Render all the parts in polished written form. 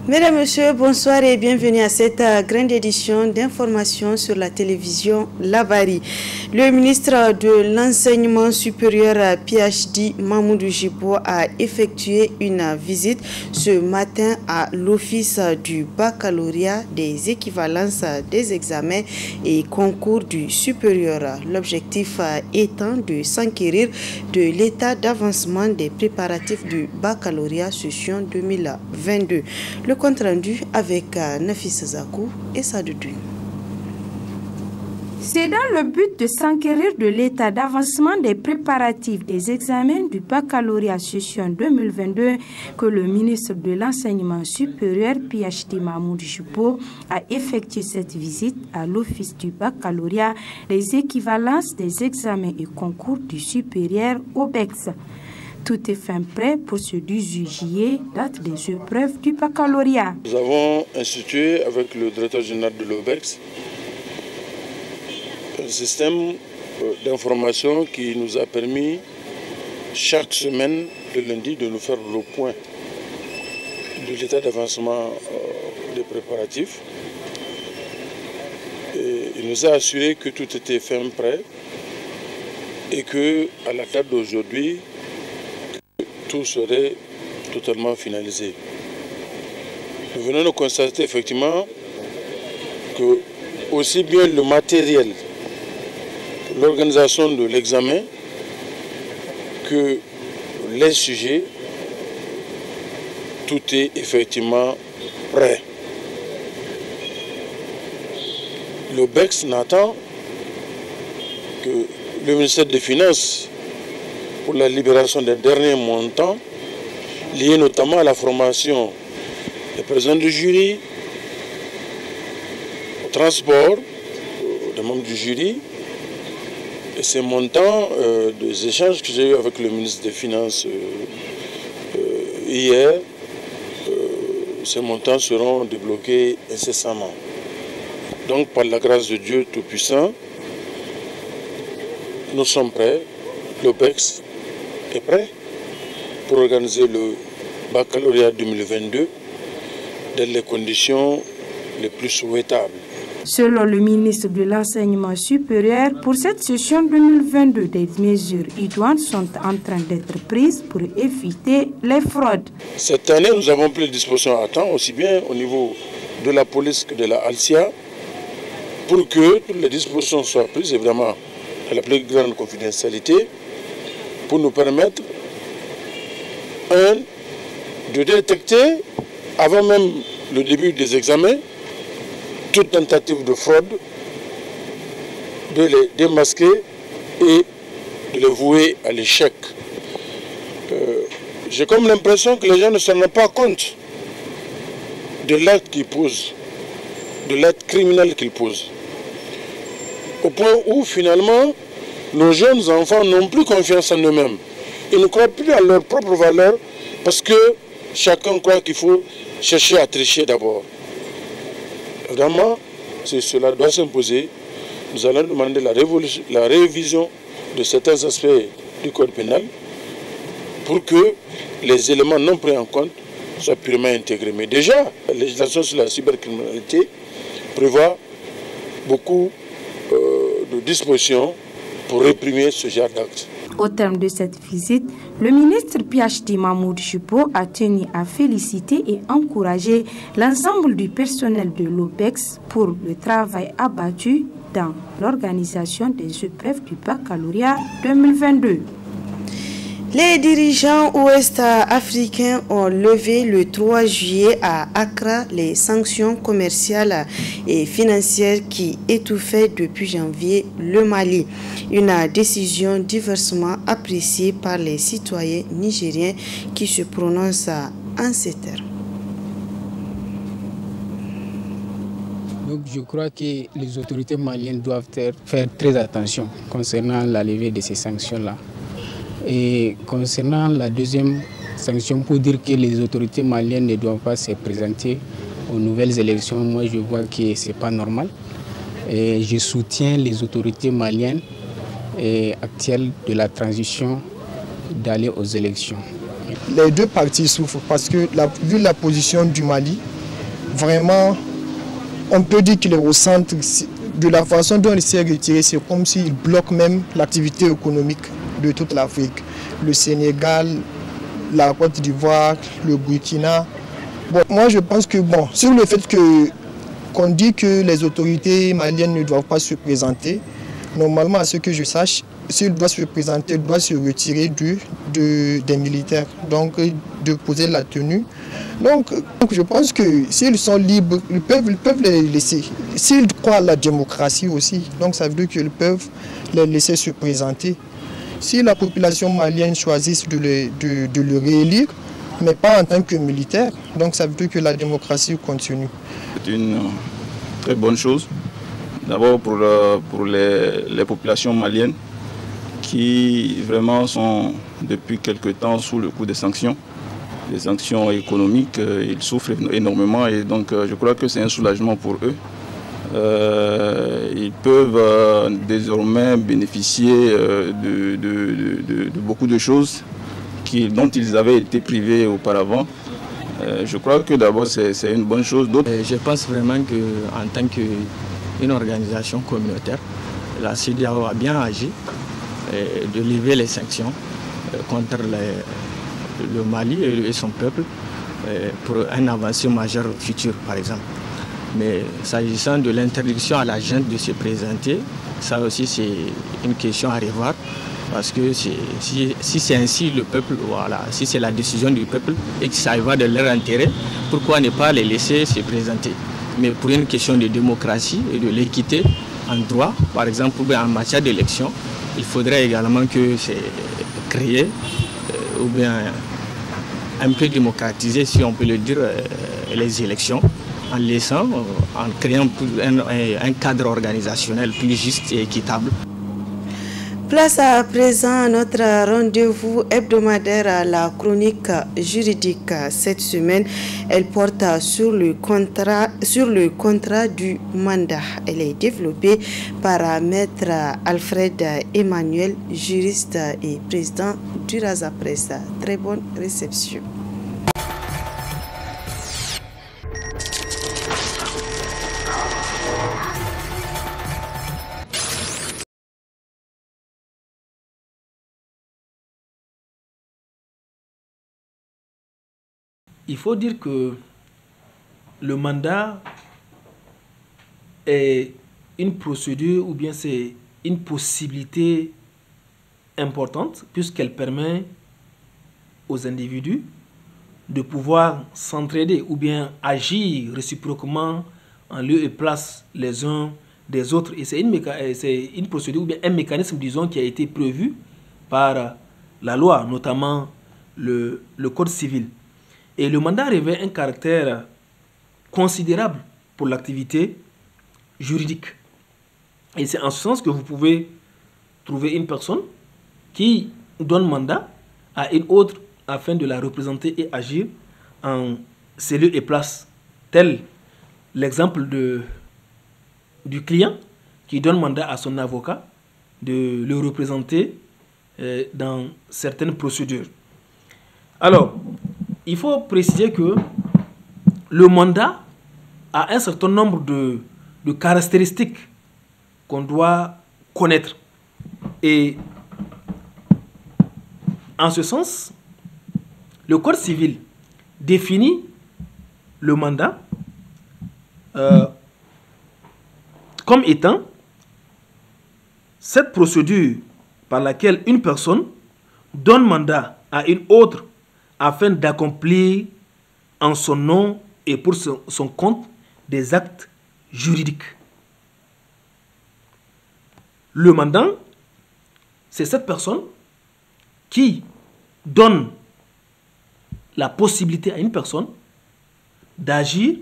Mesdames, Messieurs, bonsoir et bienvenue à cette grande édition d'information sur la télévision Labari. Le ministre de l'Enseignement supérieur PhD Mamoudou Djibo a effectué une visite ce matin à l'office du baccalauréat des équivalences des examens et concours du supérieur. L'objectif étant de s'enquérir de l'état d'avancement des préparatifs du baccalauréat session 2022. Le compte rendu avec Nafis Zakou et Sadoudou. C'est dans le but de s'enquérir de l'état d'avancement des préparatifs des examens du baccalauréat session 2022 que le ministre de l'Enseignement supérieur PhD Mamoudou Djibo a effectué cette visite à l'office du baccalauréat des équivalences des examens et concours du supérieur OBEX. Tout est fin prêt pour ce 18 juillet, date des épreuves du baccalauréat. Nous avons institué avec le directeur général de l'OBEX un système d'information qui nous a permis chaque semaine, le lundi, de nous faire le point de l'état d'avancement des préparatifs. Et il nous a assuré que tout était fin prêt et qu'à la date d'aujourd'hui, tout serait totalement finalisé. Nous venons de constater effectivement que aussi bien le matériel, l'organisation de l'examen que les sujets, tout est effectivement prêt. L'OBEX n'attend que le ministère des Finances pour la libération des derniers montants liés notamment à la formation des présidents du jury, au transport des membres du jury. Et ces montants des échanges que j'ai eu avec le ministre des Finances hier, ces montants seront débloqués incessamment. Donc par la grâce de Dieu Tout-Puissant, nous sommes prêts, l'OBEX est prêt pour organiser le baccalauréat 2022 dans les conditions les plus souhaitables. Selon le ministre de l'Enseignement supérieur, pour cette session 2022, des mesures idoines sont en train d'être prises pour éviter les fraudes. Cette année, nous avons pris les dispositions à temps, aussi bien au niveau de la police que de la ALSIA, pour que toutes les dispositions soient prises, évidemment, à la plus grande confidentialité, pour nous permettre, de détecter, avant même le début des examens, toute tentative de fraude, de les démasquer et de les vouer à l'échec. J'ai comme l'impression que les gens ne se rendent pas compte de l'acte qu'ils posent, de l'acte criminel qu'ils posent. Au point où finalement, nos jeunes enfants n'ont plus confiance en eux-mêmes. Ils ne croient plus à leur propre valeur parce que chacun croit qu'il faut chercher à tricher d'abord. Vraiment, si cela doit s'imposer, nous allons demander la révision de certains aspects du code pénal pour que les éléments non pris en compte soient purement intégrés. Mais déjà, la législation sur la cybercriminalité prévoit beaucoup de dispositions pour réprimer ce genre d'actes. Au terme de cette visite, le ministre PhD Mamoudou Djibo a tenu à féliciter et encourager l'ensemble du personnel de l'OBEX pour le travail abattu dans l'organisation des épreuves du baccalauréat 2022. Les dirigeants ouest-africains ont levé le 3 juillet à Accra les sanctions commerciales et financières qui étouffaient depuis janvier le Mali. Une décision diversement appréciée par les citoyens nigériens qui se prononcent en ces termes. Donc je crois que les autorités maliennes doivent faire très attention concernant la levée de ces sanctions-là. Et concernant la deuxième sanction, pour dire que les autorités maliennes ne doivent pas se présenter aux nouvelles élections, moi je vois que ce n'est pas normal. Et je soutiens les autorités maliennes actuelles de la transition d'aller aux élections. Les deux parties souffrent parce que vu la position du Mali, vraiment, on peut dire qu'il est au centre. De la façon dont il s'est retiré, c'est comme s'il bloque même l'activité économique de toute l'Afrique. Le Sénégal, la Côte d'Ivoire, le Burkina. Bon, moi je pense que, bon, sur le fait qu'on dit que les autorités maliennes ne doivent pas se présenter, normalement, à ce que je sache, s'il doit se présenter, il doit se retirer des militaires, donc de poser la tenue. Donc je pense que s'ils sont libres, ils peuvent les laisser. S'ils croient à la démocratie aussi, donc ça veut dire qu'ils peuvent les laisser se présenter. Si la population malienne choisit de le réélire, mais pas en tant que militaire, donc ça veut dire que la démocratie continue. C'est une très bonne chose. D'abord pour les populations maliennes qui vraiment sont depuis quelque temps sous le coup des sanctions. Les sanctions économiques, ils souffrent énormément et donc je crois que c'est un soulagement pour eux. Ils peuvent désormais bénéficier de beaucoup de choses dont ils avaient été privés auparavant. Je crois que d'abord c'est une bonne chose. Je pense vraiment qu'en tant qu'une organisation communautaire, la CEDEAO a bien agi de lever les sanctions contre le Mali et son peuple pour un avancée majeure futur par exemple. Mais s'agissant de l'interdiction à la junte de se présenter, ça aussi c'est une question à revoir. Parce que si c'est ainsi le peuple, voilà, si c'est la décision du peuple et que ça va de leur intérêt, pourquoi ne pas les laisser se présenter? Mais pour une question de démocratie et de l'équité en droit, par exemple en matière d'élection, il faudrait également que c'est créé ou bien un peu démocratiser, si on peut le dire, les élections, en laissant, en créant un cadre organisationnel plus juste et équitable. Place à présent à notre rendez-vous hebdomadaire à la chronique juridique. Cette semaine, elle porte sur le contrat du mandat. Elle est développée par Maître Alfred Emmanuel, juriste et président du Raza Presse. Très bonne réception. Il faut dire que le mandat est une procédure ou bien c'est une possibilité importante puisqu'elle permet aux individus de pouvoir s'entraider ou bien agir réciproquement en lieu et place les uns des autres. Et c'est une procédure ou bien un mécanisme, disons, qui a été prévu par la loi, notamment le Code civil. Et le mandat revêt un caractère considérable pour l'activité juridique. Et c'est en ce sens que vous pouvez trouver une personne qui donne mandat à une autre afin de la représenter et agir en ses lieux et places. Tel l'exemple du client qui donne mandat à son avocat de le représenter dans certaines procédures. Alors, il faut préciser que le mandat a un certain nombre de caractéristiques qu'on doit connaître. Et en ce sens, le Code civil définit le mandat comme étant cette procédure par laquelle une personne donne mandat à une autre afin d'accomplir en son nom et pour son compte des actes juridiques. Le mandant, c'est cette personne qui donne la possibilité à une personne d'agir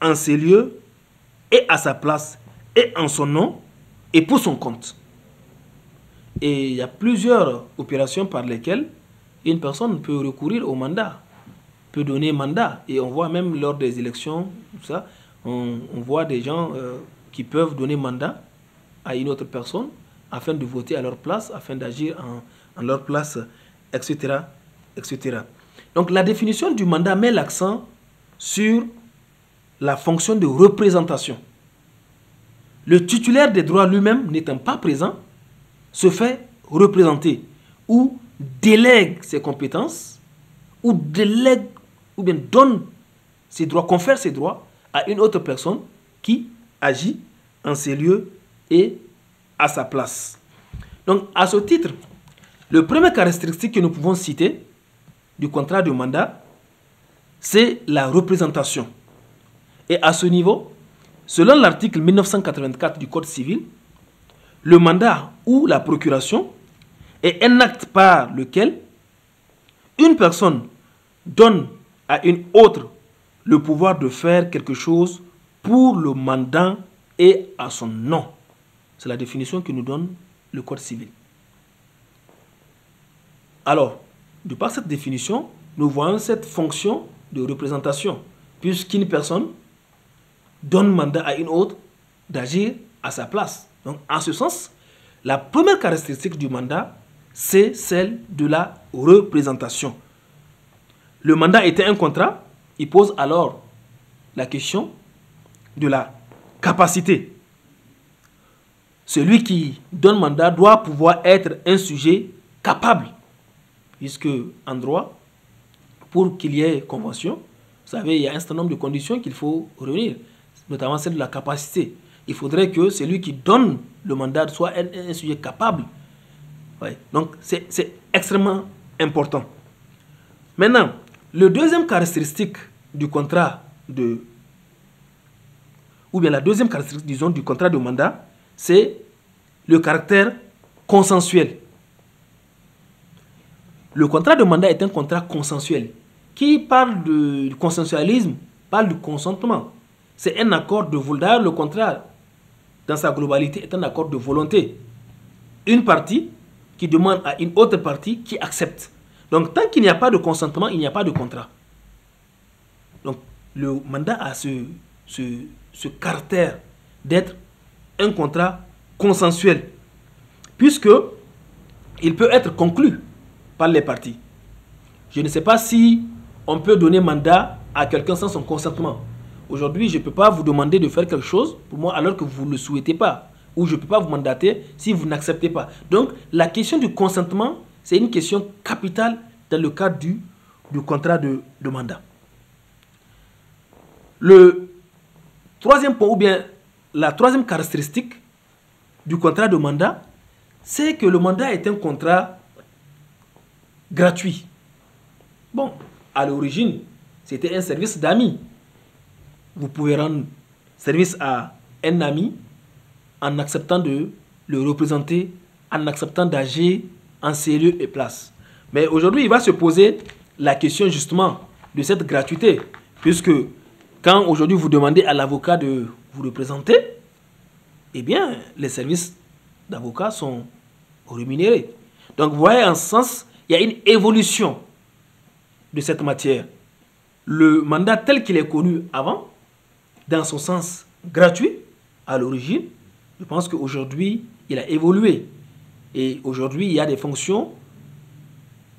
en ses lieux et à sa place et en son nom et pour son compte. Et il y a plusieurs opérations par lesquelles une personne peut recourir au mandat, peut donner mandat. Et on voit même lors des élections, tout ça, on voit des gens qui peuvent donner mandat à une autre personne afin de voter à leur place, afin d'agir en leur place, etc., etc. Donc la définition du mandat met l'accent sur la fonction de représentation. Le titulaire des droits lui-même, n'étant pas présent, se fait représenter ou délègue ses compétences ou délègue ou bien donne ses droits, confère ses droits à une autre personne qui agit en ses lieux et à sa place. Donc, à ce titre, le premier caractéristique que nous pouvons citer du contrat de mandat, c'est la représentation. Et à ce niveau, selon l'article 1984 du Code civil, le mandat ou la procuration est un acte par lequel une personne donne à une autre le pouvoir de faire quelque chose pour le mandant et à son nom. C'est la définition que nous donne le Code civil. Alors, de par cette définition, nous voyons cette fonction de représentation, puisqu'une personne donne mandat à une autre d'agir à sa place. Donc, en ce sens, la première caractéristique du mandat, c'est celle de la représentation. Le mandat était un contrat, il pose alors la question de la capacité. Celui qui donne mandat doit pouvoir être un sujet capable, puisque en droit, pour qu'il y ait convention, vous savez, il y a un certain nombre de conditions qu'il faut réunir, notamment celle de la capacité. Il faudrait que celui qui donne le mandat soit un sujet capable. Ouais. Donc, c'est extrêmement important. Maintenant, le deuxième caractéristique du contrat de... ou bien la deuxième caractéristique, disons, du contrat de mandat, c'est le caractère consensuel. Le contrat de mandat est un contrat consensuel. Qui parle du consensualisme parle du consentement. C'est un accord de volonté. D'ailleurs, le contrat, dans sa globalité, est un accord de volonté. Une partie qui demande à une autre partie qui accepte. Donc, tant qu'il n'y a pas de consentement, il n'y a pas de contrat. Donc, le mandat a ce caractère d'être un contrat consensuel, puisque il peut être conclu par les parties. Je ne sais pas si on peut donner mandat à quelqu'un sans son consentement. Aujourd'hui, je ne peux pas vous demander de faire quelque chose pour moi alors que vous ne le souhaitez pas. Ou je ne peux pas vous mandater si vous n'acceptez pas. Donc, la question du consentement, c'est une question capitale dans le cadre du contrat de mandat. Le troisième point, ou bien la troisième caractéristique du contrat de mandat, c'est que le mandat est un contrat gratuit. Bon, à l'origine, c'était un service d'amis. Vous pouvez rendre service à un ami en acceptant de le représenter, en acceptant d'agir en ses lieux et places. Mais aujourd'hui, il va se poser la question justement de cette gratuité, puisque quand aujourd'hui vous demandez à l'avocat de vous représenter, eh bien, les services d'avocat sont rémunérés. Donc, vous voyez, en ce sens, il y a une évolution de cette matière. Le mandat tel qu'il est connu avant, dans son sens gratuit, à l'origine, je pense qu'aujourd'hui, il a évolué. Et aujourd'hui, il y a des fonctions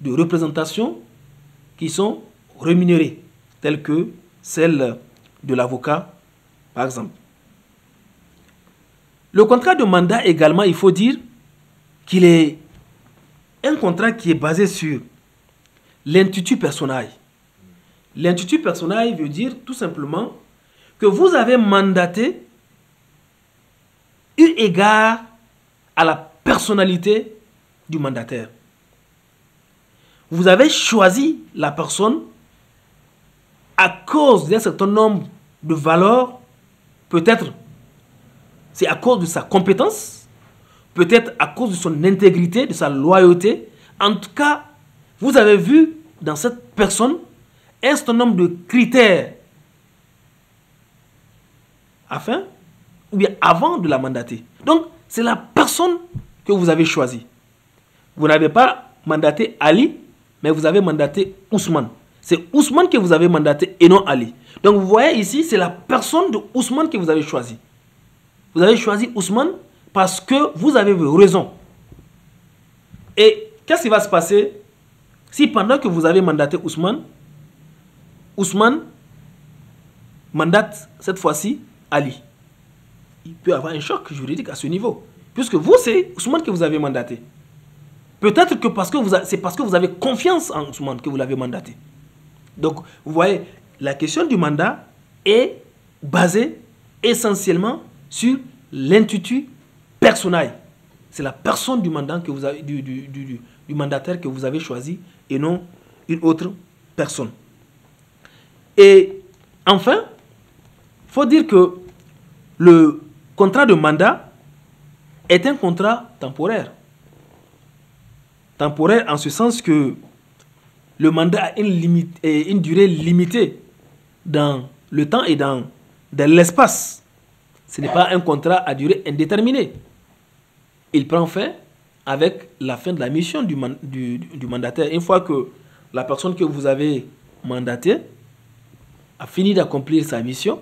de représentation qui sont rémunérées, telles que celle de l'avocat, par exemple. Le contrat de mandat également, il faut dire qu'il est un contrat qui est basé sur l'intuitu personae. L'intuitu personae veut dire tout simplement que vous avez mandaté eu égard à la personnalité du mandataire. Vous avez choisi la personne à cause d'un certain nombre de valeurs, peut-être c'est à cause de sa compétence, peut-être à cause de son intégrité, de sa loyauté. En tout cas, vous avez vu dans cette personne un certain nombre de critères afin ou bien avant de la mandater. Donc, c'est la personne que vous avez choisie. Vous n'avez pas mandaté Ali, mais vous avez mandaté Ousmane. C'est Ousmane que vous avez mandaté et non Ali. Donc, vous voyez ici, c'est la personne de Ousmane que vous avez choisi. Vous avez choisi Ousmane parce que vous avez raison. Et qu'est-ce qui va se passer si pendant que vous avez mandaté Ousmane, Ousmane mandate cette fois-ci Ali, il peut avoir un choc juridique à ce niveau. Puisque vous, c'est Ousmane que vous avez mandaté. Peut-être que c'est parce que vous avez confiance en Ousmane que vous l'avez mandaté. Donc, vous voyez, la question du mandat est basée essentiellement sur l'intitut personnel. C'est la personne du mandant que vous avez, du mandataire que vous avez choisi et non une autre personne. Et enfin, il faut dire que le contrat de mandat est un contrat temporaire. Temporaire en ce sens que le mandat a une durée limitée dans le temps et dans l'espace. Ce n'est pas un contrat à durée indéterminée. Il prend fin avec la fin de la mission du mandataire. Une fois que la personne que vous avez mandatée a fini d'accomplir sa mission,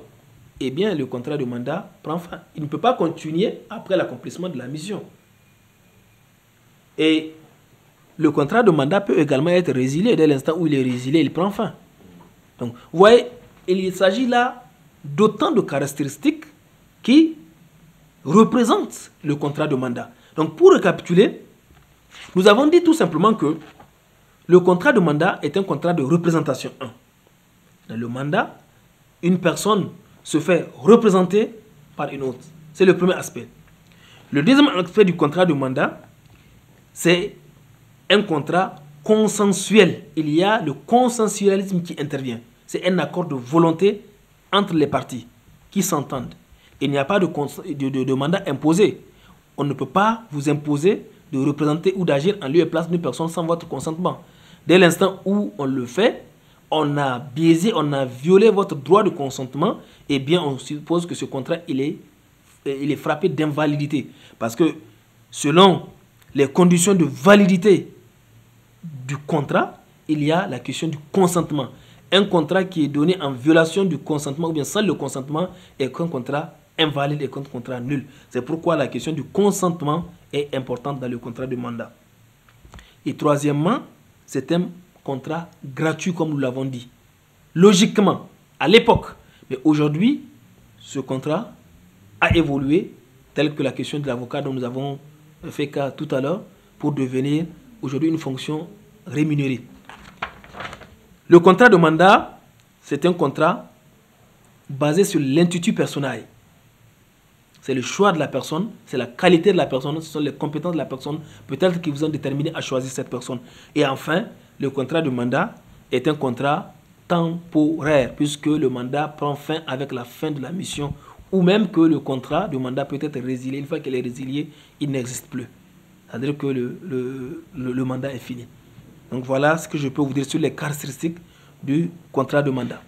eh bien, le contrat de mandat prend fin. Il ne peut pas continuer après l'accomplissement de la mission. Et le contrat de mandat peut également être résilié. Dès l'instant où il est résilié, il prend fin. Donc, vous voyez, il s'agit là d'autant de caractéristiques qui représentent le contrat de mandat. Donc, pour récapituler, nous avons dit tout simplement que le contrat de mandat est un contrat de représentation 1. Dans le mandat, une personne se fait représenter par une autre. C'est le premier aspect. Le deuxième aspect du contrat de mandat, c'est un contrat consensuel. Il y a le consensualisme qui intervient. C'est un accord de volonté entre les parties qui s'entendent. Il n'y a pas de mandat imposé. On ne peut pas vous imposer de représenter ou d'agir en lieu et place d'une personne sans votre consentement. Dès l'instant où on le fait, on a biaisé, on a violé votre droit de consentement, eh bien on suppose que ce contrat il est frappé d'invalidité. Parce que selon les conditions de validité du contrat, il y a la question du consentement. Un contrat qui est donné en violation du consentement ou bien sans le consentement est qu'un contrat invalide et qu'un contrat nul. C'est pourquoi la question du consentement est importante dans le contrat de mandat. Et troisièmement, c'est un contrat gratuit comme nous l'avons dit. Logiquement, à l'époque, mais aujourd'hui, ce contrat a évolué tel que la question de l'avocat dont nous avons fait cas tout à l'heure pour devenir aujourd'hui une fonction rémunérée. Le contrat de mandat, c'est un contrat basé sur l'intitut personnel. C'est le choix de la personne, c'est la qualité de la personne, ce sont les compétences de la personne, peut-être qui vous ont déterminé à choisir cette personne. Et enfin, le contrat de mandat est un contrat temporaire, puisque le mandat prend fin avec la fin de la mission, ou même que le contrat de mandat peut être résilié. Une fois qu'il est résilié, il n'existe plus. C'est-à-dire que le mandat est fini. Donc voilà ce que je peux vous dire sur les caractéristiques du contrat de mandat.